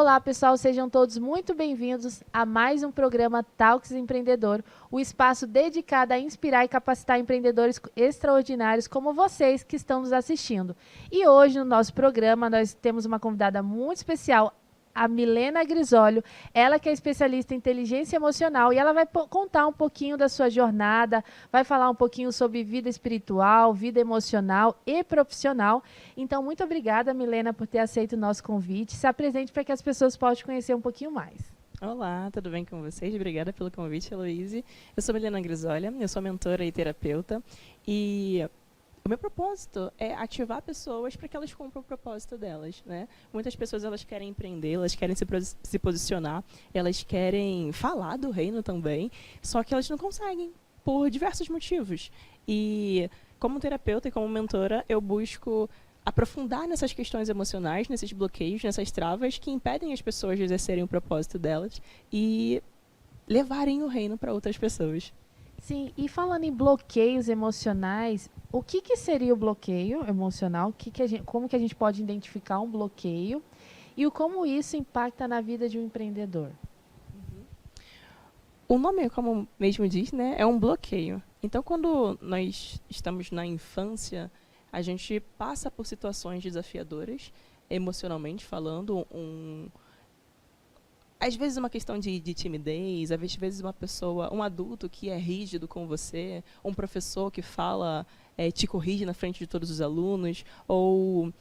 Olá, pessoal, sejam todos muito bem-vindos a mais um programa Talks Empreendedor, o espaço dedicado a inspirar e capacitar empreendedores extraordinários como vocês que estão nos assistindo. E hoje, no nosso programa, nós temos uma convidada muito especial, a Milena Grisolio, ela que é especialista em inteligência emocional e ela vai contar um pouquinho da sua jornada, vai falar um pouquinho sobre vida espiritual, vida emocional e profissional. Então, muito obrigada, Milena, por ter aceito o nosso convite. Se apresente para que as pessoas possam conhecer um pouquinho mais. Olá, tudo bem com vocês? Obrigada pelo convite, Heloíse. Eu sou Milena Grisolio, eu sou mentora e terapeuta e o meu propósito é ativar pessoas para que elas cumpram o propósito delas, né? Muitas pessoas elas querem empreender, elas querem se posicionar, elas querem falar do reino também, só que elas não conseguem por diversos motivos. E como terapeuta e como mentora, eu busco aprofundar nessas questões emocionais, nesses bloqueios, nessas travas que impedem as pessoas de exercerem o propósito delas e levarem o reino para outras pessoas. Sim, e falando em bloqueios emocionais, o que seria o bloqueio emocional? Como que a gente pode identificar um bloqueio? E como isso impacta na vida de um empreendedor? O nome, como mesmo diz, né, é um bloqueio. Então, quando nós estamos na infância, a gente passa por situações desafiadoras, emocionalmente falando, às vezes uma questão de timidez, às vezes um adulto que é rígido com você, um professor que fala, te corrige na frente de todos os alunos, ou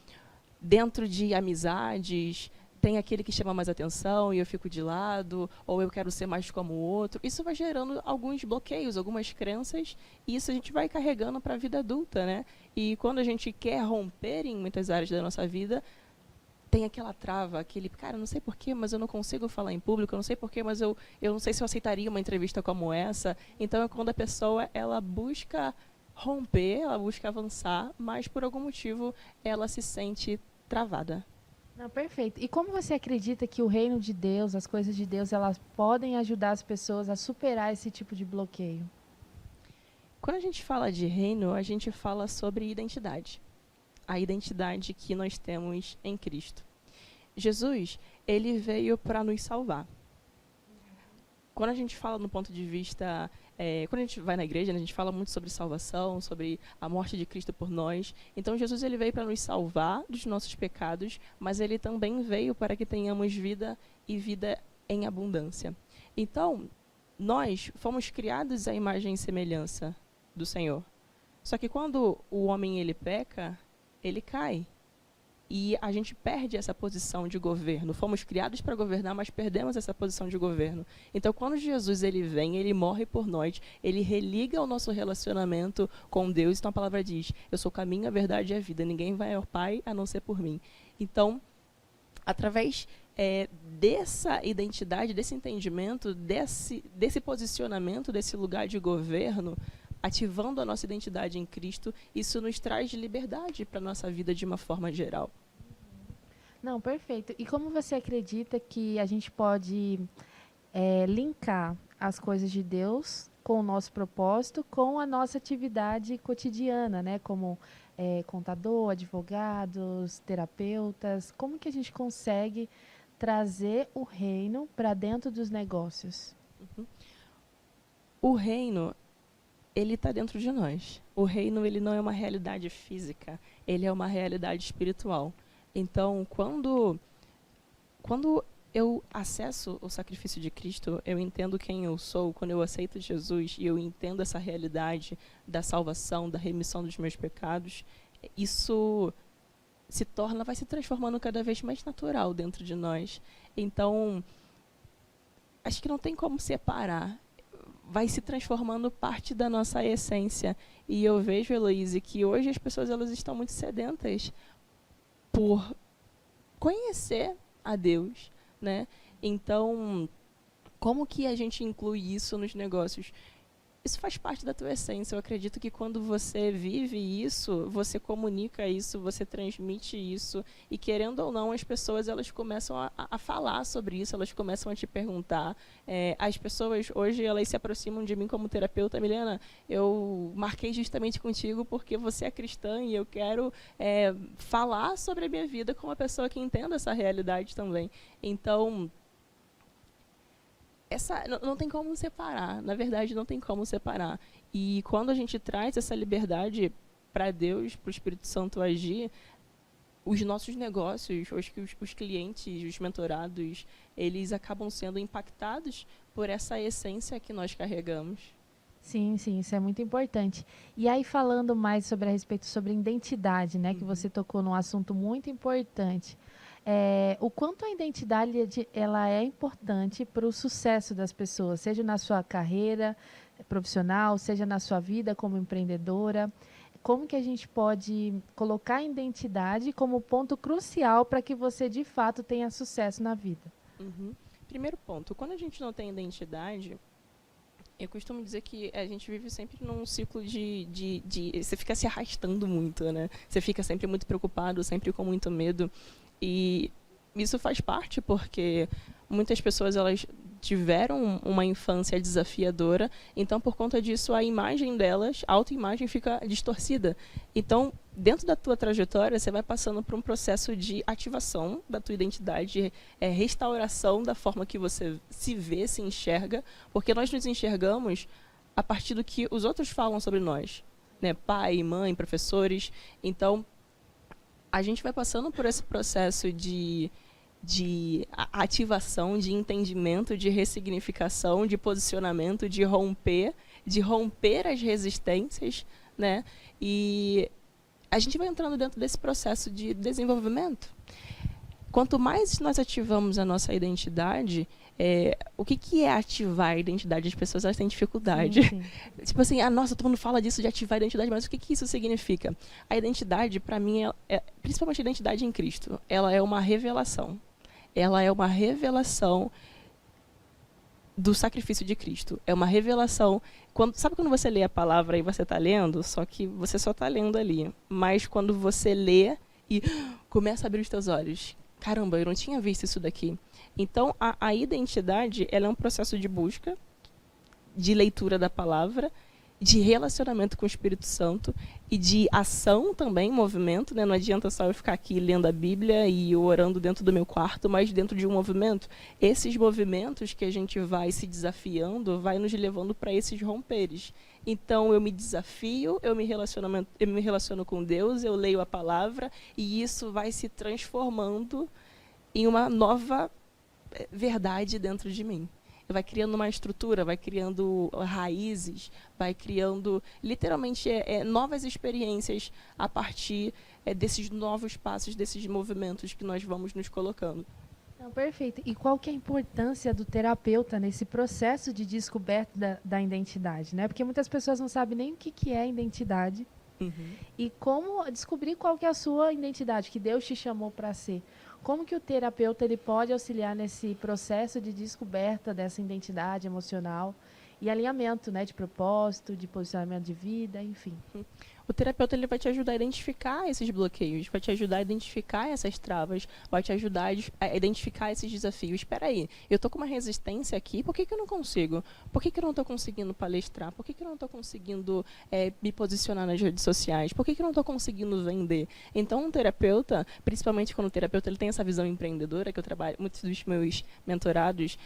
dentro de amizades, tem aquele que chama mais atenção e eu fico de lado, ou eu quero ser mais como o outro. Isso vai gerando alguns bloqueios, algumas crenças, e isso a gente vai carregando para a vida adulta, né? E quando a gente quer romper em muitas áreas da nossa vida, tem aquela trava, aquele, cara, não sei porquê, mas eu não consigo falar em público, eu não sei porquê, mas eu não sei se eu aceitaria uma entrevista como essa. Então, é quando a pessoa, ela busca romper, ela busca avançar, mas por algum motivo ela se sente travada. Não, perfeito. E como você acredita que o reino de Deus, as coisas de Deus, elas podem ajudar as pessoas a superar esse tipo de bloqueio? Quando a gente fala de reino, a gente fala sobre identidade. A identidade que nós temos em Cristo. Jesus, ele veio para nos salvar. Quando a gente fala no ponto de vista, quando a gente vai na igreja, né, a gente fala muito sobre salvação, sobre a morte de Cristo por nós. Então, Jesus ele veio para nos salvar dos nossos pecados, mas ele também veio para que tenhamos vida e vida em abundância. Então, nós fomos criados à imagem e semelhança do Senhor. Só que quando o homem ele peca, ele cai. E a gente perde essa posição de governo. Fomos criados para governar, mas perdemos essa posição de governo. Então, quando Jesus ele vem, ele morre por nós, ele religa o nosso relacionamento com Deus. Então, a palavra diz, eu sou o caminho, a verdade e a vida. Ninguém vai ao Pai a não ser por mim. Então, através dessa identidade, desse entendimento, desse posicionamento, desse lugar de governo, ativando a nossa identidade em Cristo, isso nos traz liberdade para a nossa vida de uma forma geral. Não, perfeito. E como você acredita que a gente pode linkar as coisas de Deus com o nosso propósito, com a nossa atividade cotidiana, né? Como contador, advogados, terapeutas. Como que a gente consegue trazer o reino para dentro dos negócios? O reino, ele está dentro de nós. O reino, ele não é uma realidade física, ele é uma realidade espiritual. Então, quando eu acesso o sacrifício de Cristo, eu entendo quem eu sou, quando eu aceito Jesus e eu entendo essa realidade da salvação, da remissão dos meus pecados, isso vai se transformando cada vez mais natural dentro de nós. Então, acho que não tem como separar. Vai se transformando parte da nossa essência. E eu vejo, Heloíse, que hoje as pessoas elas estão muito sedentas por conhecer a Deus, né? Então, como que a gente inclui isso nos negócios? isso faz parte da tua essência. Eu acredito que quando você vive isso, você comunica isso, você transmite isso, e querendo ou não, as pessoas elas começam a falar sobre isso, elas começam a te perguntar. As pessoas hoje elas se aproximam de mim como terapeuta. Milena, eu marquei justamente contigo porque você é cristã e eu quero falar sobre a minha vida com uma pessoa que entenda essa realidade também. Então, não tem como separar, na verdade não tem como separar. E quando a gente traz essa liberdade para Deus, para o Espírito Santo agir, os nossos negócios, os clientes, os mentorados, eles acabam sendo impactados por essa essência que nós carregamos. Sim, sim, isso é muito importante. E aí, falando mais sobre a respeito sobre identidade, né, que você tocou num assunto muito importante. O quanto a identidade ela é importante para o sucesso das pessoas, seja na sua carreira profissional, seja na sua vida como empreendedora. Como que a gente pode colocar a identidade como ponto crucial para que você, de fato, tenha sucesso na vida? Primeiro ponto, quando a gente não tem identidade, eu costumo dizer que a gente vive sempre num ciclo de você fica se arrastando muito, né? Você fica sempre muito preocupado, sempre com muito medo. E isso faz parte porque muitas pessoas elas tiveram uma infância desafiadora, então por conta disso a imagem delas, a autoimagem fica distorcida. Então, dentro da tua trajetória, você vai passando por um processo de ativação da tua identidade, restauração da forma que você se vê, se enxerga, porque nós nos enxergamos a partir do que os outros falam sobre nós, né? Pai, mãe, professores. Então, a gente vai passando por esse processo de ativação, de entendimento, de ressignificação, de posicionamento, de romper as resistências, né? E a gente vai entrando dentro desse processo de desenvolvimento. Quanto mais nós ativamos a nossa identidade, o que é ativar a identidade? As pessoas elas têm dificuldade. Sim. Tipo assim, nossa, todo mundo fala disso, de ativar a identidade, mas o que isso significa? A identidade, para mim, principalmente a identidade em Cristo, ela é uma revelação. Ela é uma revelação do sacrifício de Cristo. É uma revelação. Sabe quando você lê a palavra e você está lendo, só que você só está lendo ali. Mas quando você lê e começa a abrir os teus olhos, caramba, eu não tinha visto isso daqui. Então, a identidade ela é um processo de busca, de leitura da palavra, de relacionamento com o Espírito Santo e de ação também, movimento, né? Não adianta só eu ficar aqui lendo a Bíblia e orando dentro do meu quarto, mas dentro de um movimento. Esses movimentos que a gente vai se desafiando, vai nos levando para esses romperes. Então, eu me desafio, eu me relaciono com Deus, eu leio a palavra e isso vai se transformando em uma nova verdade dentro de mim. Vai criando uma estrutura, vai criando raízes, vai criando, literalmente, novas experiências a partir desses novos passos, desses movimentos que nós vamos nos colocando. Não, perfeito. E qual que é a importância do terapeuta nesse processo de descoberta da identidade, né? Porque muitas pessoas não sabem nem o que é identidade e como descobrir qual que é a sua identidade, que Deus te chamou para ser. Como que o terapeuta ele pode auxiliar nesse processo de descoberta dessa identidade emocional e alinhamento, né, de propósito, de posicionamento de vida, enfim? O terapeuta ele vai te ajudar a identificar esses bloqueios, vai te ajudar a identificar essas travas, vai te ajudar a identificar esses desafios. Espera aí, eu estou com uma resistência aqui, por que eu não consigo? Por que eu não estou conseguindo palestrar? Por que eu não estou conseguindo me posicionar nas redes sociais? Por que eu não estou conseguindo vender? Então, um terapeuta, principalmente quando o terapeuta ele tem essa visão empreendedora, que eu trabalho, muitos dos meus mentorados,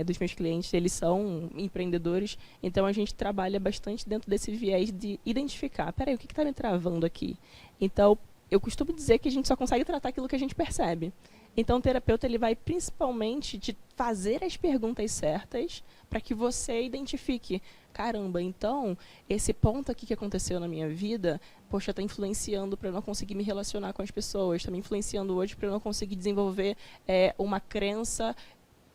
dos meus clientes, eles são empreendedores, então a gente trabalha bastante dentro desse viés de identificar, peraí, o que está me travando aqui? Então, eu costumo dizer que a gente só consegue tratar aquilo que a gente percebe. Então, o terapeuta ele vai principalmente te fazer as perguntas certas para que você identifique, caramba, então, esse ponto aqui que aconteceu na minha vida, poxa, está influenciando para eu não conseguir me relacionar com as pessoas, está me influenciando hoje para eu não conseguir desenvolver uma crença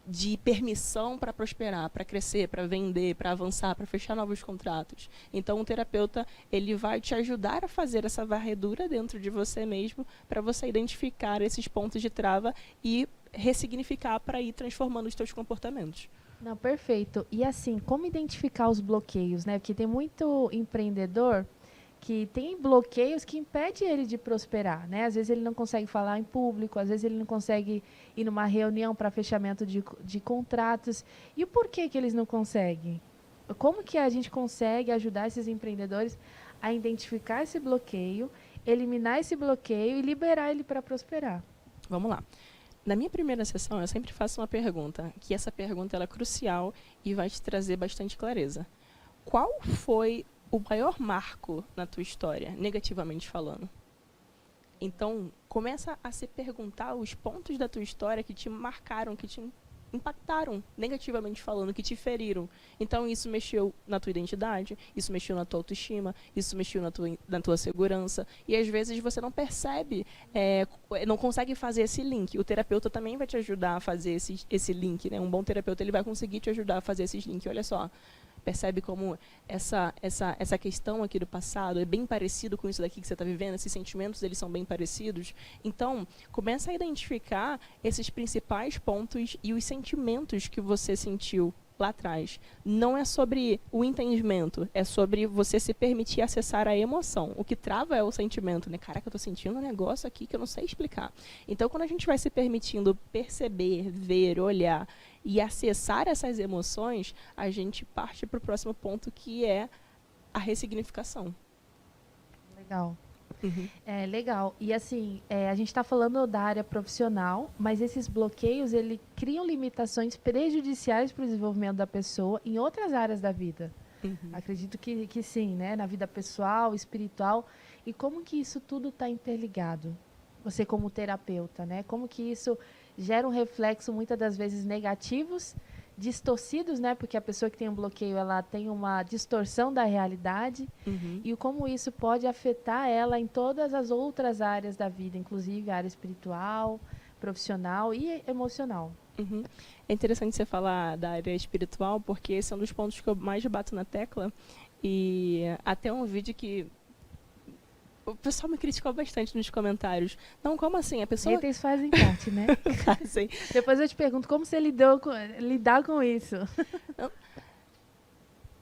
de permissão para prosperar, para crescer, para vender, para avançar, para fechar novos contratos. Então, o terapeuta ele vai te ajudar a fazer essa varredura dentro de você mesmo para você identificar esses pontos de trava e ressignificar para ir transformando os teus comportamentos. Não, perfeito. E assim, como identificar os bloqueios, né? Porque tem muito empreendedor que tem bloqueios que impedem ele de prosperar, né? Às vezes ele não consegue falar em público, às vezes ele não consegue ir numa reunião para fechamento de contratos. E o porquê que eles não conseguem? Como que a gente consegue ajudar esses empreendedores a identificar esse bloqueio, eliminar esse bloqueio e liberar ele para prosperar? Vamos lá. Na minha primeira sessão, eu sempre faço uma pergunta, que essa pergunta ela é crucial e vai te trazer bastante clareza. Qual foi o maior marco na tua história, negativamente falando? Então, começa a se perguntar os pontos da tua história que te marcaram, que te impactaram, negativamente falando, que te feriram. Então, isso mexeu na tua identidade, isso mexeu na tua autoestima, isso mexeu na tua segurança. E, às vezes, você não percebe, não consegue fazer esse link. O terapeuta também vai te ajudar a fazer esse link, né? Um bom terapeuta ele vai conseguir te ajudar a fazer esses links. Olha só, percebe como essa questão aqui do passado é bem parecido com isso daqui que você está vivendo, esses sentimentos eles são bem parecidos. Então, começa a identificar esses principais pontos e os sentimentos que você sentiu lá atrás. Não é sobre o entendimento, é sobre você se permitir acessar a emoção. O que trava é o sentimento, né? Caraca, eu tô sentindo um negócio aqui que eu não sei explicar. Então, quando a gente vai se permitindo perceber, ver, olhar e acessar essas emoções, a gente parte para o próximo ponto, que é a ressignificação. Legal. É legal. E assim, a gente está falando da área profissional, mas esses bloqueios, ele criam limitações prejudiciais para o desenvolvimento da pessoa em outras áreas da vida. Acredito que sim, né? Na vida pessoal, espiritual. E como que isso tudo está interligado? Você como terapeuta, né? Como que isso gera um reflexo, muitas das vezes, negativos, distorcidos, né? Porque a pessoa que tem um bloqueio, ela tem uma distorção da realidade. E como isso pode afetar ela em todas as outras áreas da vida, inclusive a área espiritual, profissional e emocional. É interessante você falar da área espiritual, porque esse é um dos pontos que eu mais bato na tecla. E até um vídeo que o pessoal me criticou bastante nos comentários. Não, como assim? A pessoa... Haters fazem parte, né? Fazem. Depois eu te pergunto como você lidar com isso. Não.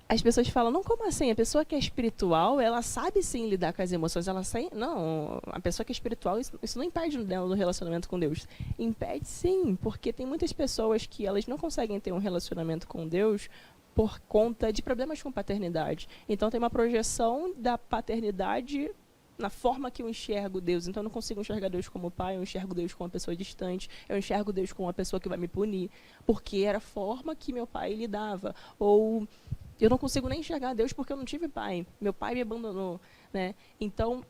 As pessoas falam, não, como assim? A pessoa que é espiritual, ela sabe sim lidar com as emoções. Ela sai... Não, a pessoa que é espiritual, isso não impede dela do relacionamento com Deus. Impede sim, porque tem muitas pessoas que elas não conseguem ter um relacionamento com Deus por conta de problemas com paternidade. Então tem uma projeção da paternidade na forma que eu enxergo Deus. Então eu não consigo enxergar Deus como pai, eu enxergo Deus como uma pessoa distante, eu enxergo Deus como uma pessoa que vai me punir, porque era a forma que meu pai lidava. Ou eu não consigo nem enxergar Deus porque eu não tive pai, meu pai me abandonou, né? Então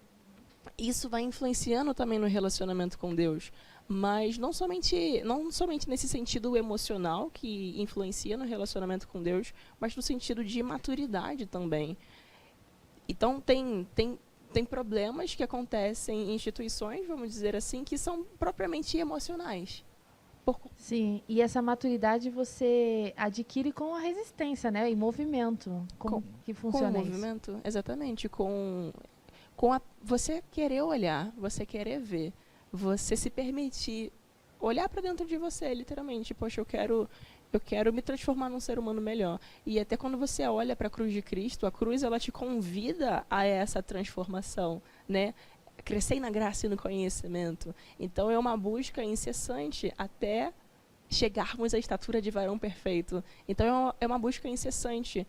isso vai influenciando também no relacionamento com Deus, mas não somente nesse sentido emocional que influencia no relacionamento com Deus, mas no sentido de maturidade também. Então tem problemas que acontecem em instituições, vamos dizer assim, que são propriamente emocionais. Sim, e essa maturidade você adquire com a resistência, né? E movimento. Como que funciona isso? Com o movimento, exatamente. Você querer olhar, você querer ver, você se permitir olhar para dentro de você, literalmente. Poxa, eu quero me transformar num ser humano melhor. E até quando você olha para a cruz de Cristo, a cruz ela te convida a essa transformação, né? Crescer na graça e no conhecimento. Então é uma busca incessante até chegarmos à estatura de varão perfeito. Então é uma busca incessante.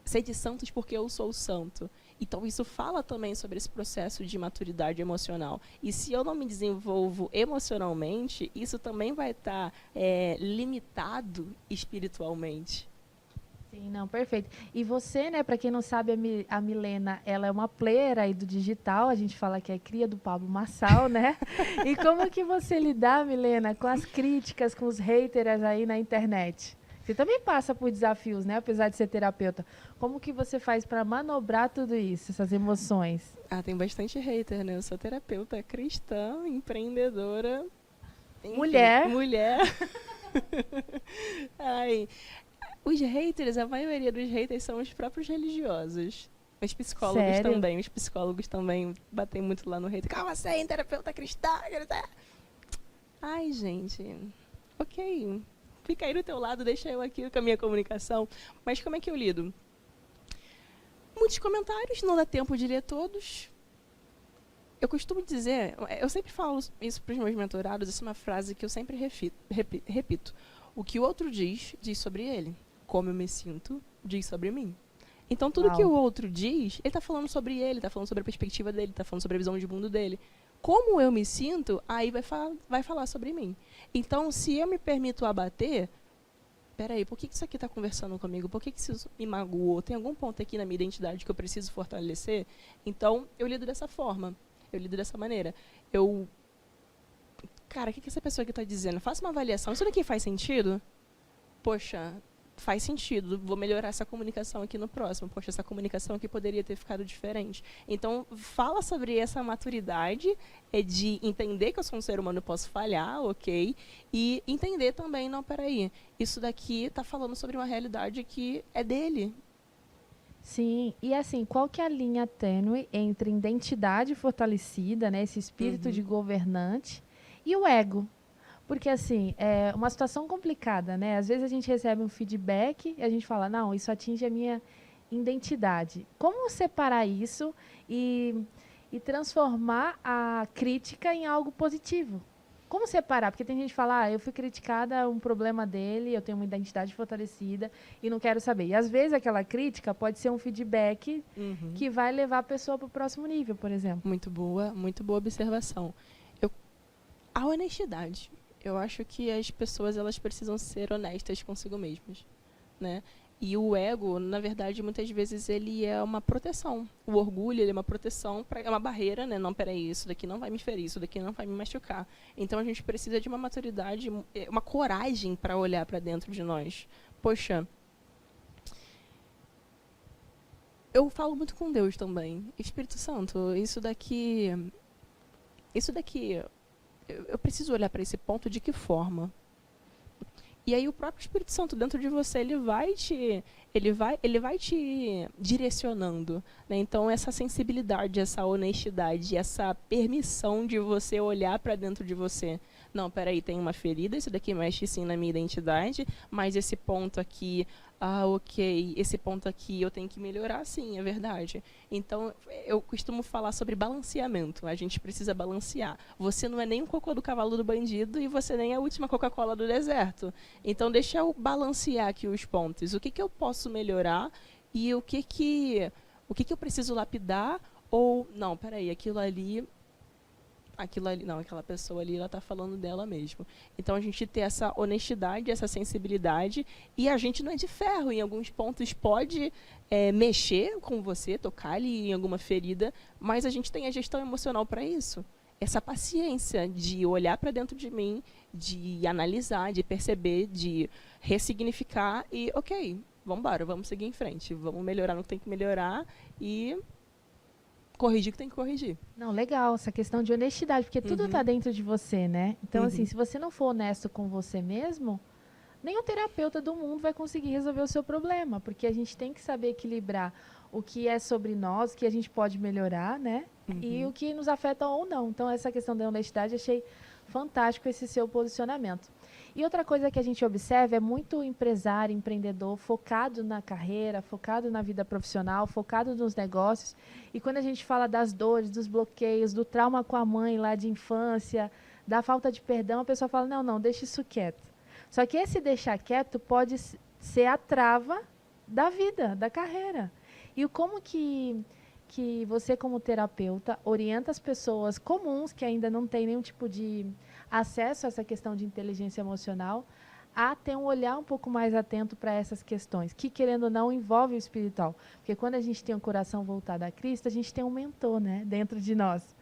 Sede santos porque eu sou santo. Então isso fala também sobre esse processo de maturidade emocional. E se eu não me desenvolvo emocionalmente, isso também vai estar limitado espiritualmente. Sim, não, perfeito. E você, né, para quem não sabe, a Milena, ela é uma player aí do digital, a gente fala que é cria do Pablo Marçal, né? E como que você lidar, Milena, com as críticas, com os haters aí na internet? Você também passa por desafios, né, apesar de ser terapeuta. Como que você faz para manobrar tudo isso, essas emoções? Tem bastante hater, né? Eu sou terapeuta cristã, empreendedora, enfim, mulher. Os haters, a maioria dos haters são os próprios religiosos. Os psicólogos Sério? também. Os psicólogos também batem muito lá no hater. Calma, você é terapeuta cristã. Ai, gente. Ok. Fica aí do teu lado, deixa eu aqui com a minha comunicação. Mas como é que eu lido? Muitos comentários, não dá tempo de ler todos. Eu costumo dizer, eu sempre falo isso para os meus mentorados, essa é uma frase que eu sempre repito. O que o outro diz, diz sobre ele. Como eu me sinto, diz sobre mim. Então, tudo que o outro diz, ele está falando sobre ele, está falando sobre a perspectiva dele, está falando sobre a visão de mundo dele. Como eu me sinto, aí vai falar sobre mim. Então, se eu me permito abater, peraí, por que isso aqui está conversando comigo? Por que isso me magoou? Tem algum ponto aqui na minha identidade que eu preciso fortalecer? Então, eu lido dessa forma. Eu lido dessa maneira. Cara, o que essa pessoa aqui está dizendo? Faça uma avaliação. Isso daqui faz sentido? Poxa, faz sentido. Vou melhorar essa comunicação aqui no próximo. Poxa, essa comunicação aqui poderia ter ficado diferente. Então, fala sobre essa maturidade de entender que eu sou um ser humano e posso falhar, ok? E entender também, não, peraí, isso daqui está falando sobre uma realidade que é dele. Sim, e assim, qual que é a linha tênue entre identidade fortalecida, né, esse espírito de governante, e o ego? Porque, assim, é uma situação complicada, né? Às vezes a gente recebe um feedback e a gente fala, não, isso atinge a minha identidade. Como separar isso e transformar a crítica em algo positivo? Como separar? Porque tem gente que fala, eu fui criticada, um problema dele, eu tenho uma identidade fortalecida e não quero saber. E, às vezes, aquela crítica pode ser um feedback que vai levar a pessoa para o próximo nível, por exemplo. Muito boa observação. A honestidade. Eu acho que as pessoas elas precisam ser honestas consigo mesmas, né? E o ego, na verdade, muitas vezes ele é uma proteção. O orgulho ele é uma proteção, é uma barreira, né? Não, peraí, isso daqui não vai me ferir, isso daqui não vai me machucar. Então a gente precisa de uma maturidade, uma coragem para olhar para dentro de nós. Poxa, eu falo muito com Deus também. Espírito Santo, isso daqui eu preciso olhar para esse ponto de que forma? E aí o próprio Espírito Santo dentro de você, ele vai te direcionando, né? Então essa sensibilidade, essa honestidade, essa permissão de você olhar para dentro de você. Não, peraí, tem uma ferida, isso daqui mexe sim na minha identidade, mas esse ponto aqui, ok, esse ponto aqui eu tenho que melhorar, sim, é verdade. Então, eu costumo falar sobre balanceamento, a gente precisa balancear. Você não é nem o cocô do cavalo do bandido e você nem a última Coca-Cola do deserto. Então, deixa eu balancear aqui os pontos. O que eu posso melhorar e o que eu preciso lapidar ou, não, peraí, aquilo ali, não, aquela pessoa ali, ela está falando dela mesmo. Então, a gente ter essa honestidade, essa sensibilidade, e a gente não é de ferro, em alguns pontos pode mexer com você, tocar ali em alguma ferida, mas a gente tem a gestão emocional para isso. Essa paciência de olhar para dentro de mim, de analisar, de perceber, de ressignificar e, ok, vamos embora, vamos seguir em frente, vamos melhorar no que tem que melhorar e corrigir o que tem que corrigir. Não, legal, essa questão de honestidade, porque tudo está dentro de você, né? Então, assim, se você não for honesto com você mesmo, nenhum terapeuta do mundo vai conseguir resolver o seu problema, porque a gente tem que saber equilibrar o que é sobre nós, o que a gente pode melhorar, né? E o que nos afeta ou não. Então, essa questão da honestidade, achei fantástico esse seu posicionamento. E outra coisa que a gente observa é muito empresário, empreendedor, focado na carreira, focado na vida profissional, focado nos negócios. E quando a gente fala das dores, dos bloqueios, do trauma com a mãe lá de infância, da falta de perdão, a pessoa fala, não, deixa isso quieto. Só que esse deixar quieto pode ser a trava da vida, da carreira. E como que você, como terapeuta, orienta as pessoas comuns que ainda não têm nenhum tipo de acesso a essa questão de inteligência emocional a ter um olhar um pouco mais atento para essas questões, que, querendo ou não, envolve o espiritual. Porque quando a gente tem um coração voltado a Cristo, a gente tem um mentor, né, dentro de nós.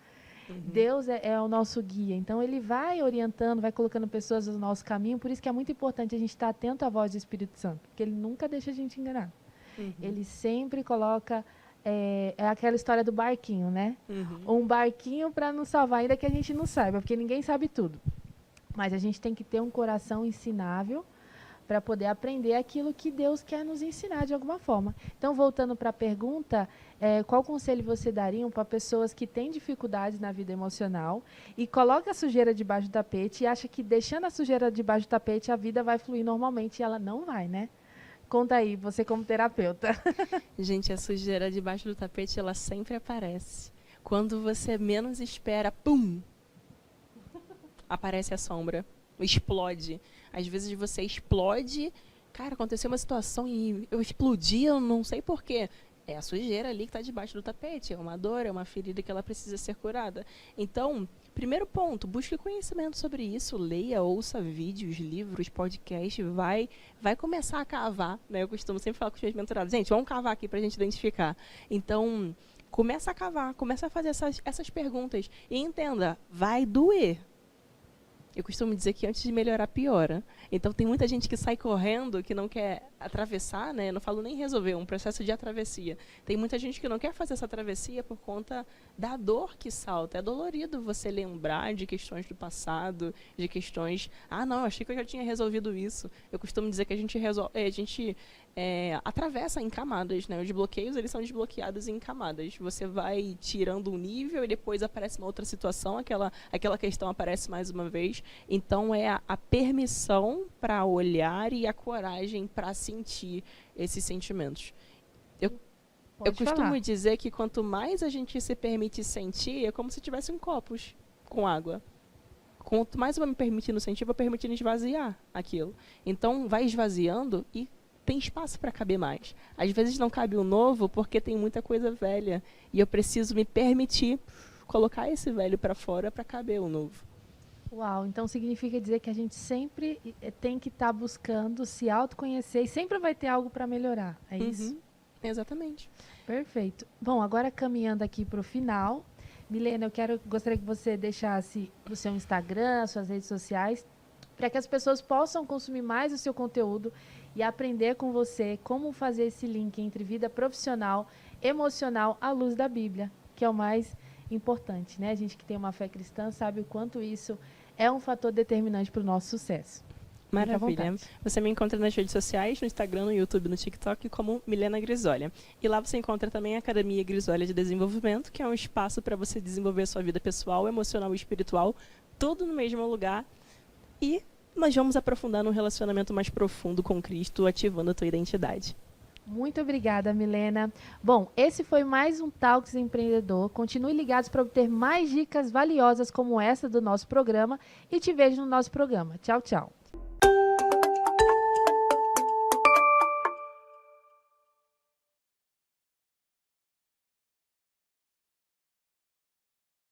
Deus é o nosso guia, então ele vai orientando, vai colocando pessoas no nosso caminho, por isso que é muito importante a gente estar atento à voz do Espírito Santo, porque ele nunca deixa a gente enganar. Ele sempre coloca... É aquela história do barquinho, né? Um barquinho para nos salvar, ainda que a gente não saiba, porque ninguém sabe tudo. Mas a gente tem que ter um coração ensinável para poder aprender aquilo que Deus quer nos ensinar de alguma forma. Então, voltando para a pergunta, qual conselho você daria para pessoas que têm dificuldades na vida emocional e colocam a sujeira debaixo do tapete e acha que deixando a sujeira debaixo do tapete a vida vai fluir normalmente e ela não vai, né? Conta aí, você como terapeuta. Gente, a sujeira debaixo do tapete, ela sempre aparece. Quando você menos espera, pum! Aparece a sombra. Explode. Às vezes você explode. Cara, aconteceu uma situação e eu explodi, eu não sei porquê. É a sujeira ali que está debaixo do tapete. É uma dor, é uma ferida que ela precisa ser curada. Então, primeiro ponto, busque conhecimento sobre isso. Leia, ouça vídeos, livros, podcasts. Vai começar a cavar. Né? Eu costumo sempre falar com os meus mentorados. Gente, vamos cavar aqui para a gente identificar. Então, começa a cavar. Começa a fazer essas perguntas. E entenda, vai doer. Eu costumo dizer que antes de melhorar, piora. Então, tem muita gente que sai correndo, que não quer atravessar, né? Eu não falo nem resolver, um processo de travessia. Tem muita gente que não quer fazer essa travessia por conta da dor que salta. É dolorido você lembrar de questões do passado, de questões... Ah, não, eu achei que eu já tinha resolvido isso. Eu costumo dizer que a gente atravessa em camadas, né? Os bloqueios, eles são desbloqueados em camadas. Você vai tirando um nível e depois aparece uma outra situação, aquela questão aparece mais uma vez. Então, é a permissão para olhar e a coragem para sentir esses sentimentos. Eu costumo dizer que quanto mais a gente se permite sentir, é como se tivesse copos com água. Quanto mais eu vou me permitindo sentir, vou permitindo esvaziar aquilo. Então, vai esvaziando e tem espaço para caber mais. Às vezes não cabe o novo porque tem muita coisa velha. E eu preciso me permitir colocar esse velho para fora para caber o novo. Uau, então significa dizer que a gente sempre tem que estar buscando se autoconhecer e sempre vai ter algo para melhorar, é isso? Exatamente. Perfeito. Bom, agora caminhando aqui para o final, Milena, gostaria que você deixasse o seu Instagram, suas redes sociais, para que as pessoas possam consumir mais o seu conteúdo e aprender com você como fazer esse link entre vida profissional, emocional, à luz da Bíblia, que é o mais importante, né? A gente que tem uma fé cristã sabe o quanto isso é um fator determinante para o nosso sucesso. Maravilha. Você me encontra nas redes sociais, no Instagram, no YouTube, no TikTok, como Milena Grisolha. E lá você encontra também a Academia Grisolha de Desenvolvimento, que é um espaço para você desenvolver a sua vida pessoal, emocional e espiritual, tudo no mesmo lugar. E nós vamos aprofundar num relacionamento mais profundo com Cristo, ativando a tua identidade. Muito obrigada, Milena. Bom, esse foi mais um Talks Empreendedor. Continue ligados para obter mais dicas valiosas como essa do nosso programa e te vejo no nosso programa. Tchau, tchau.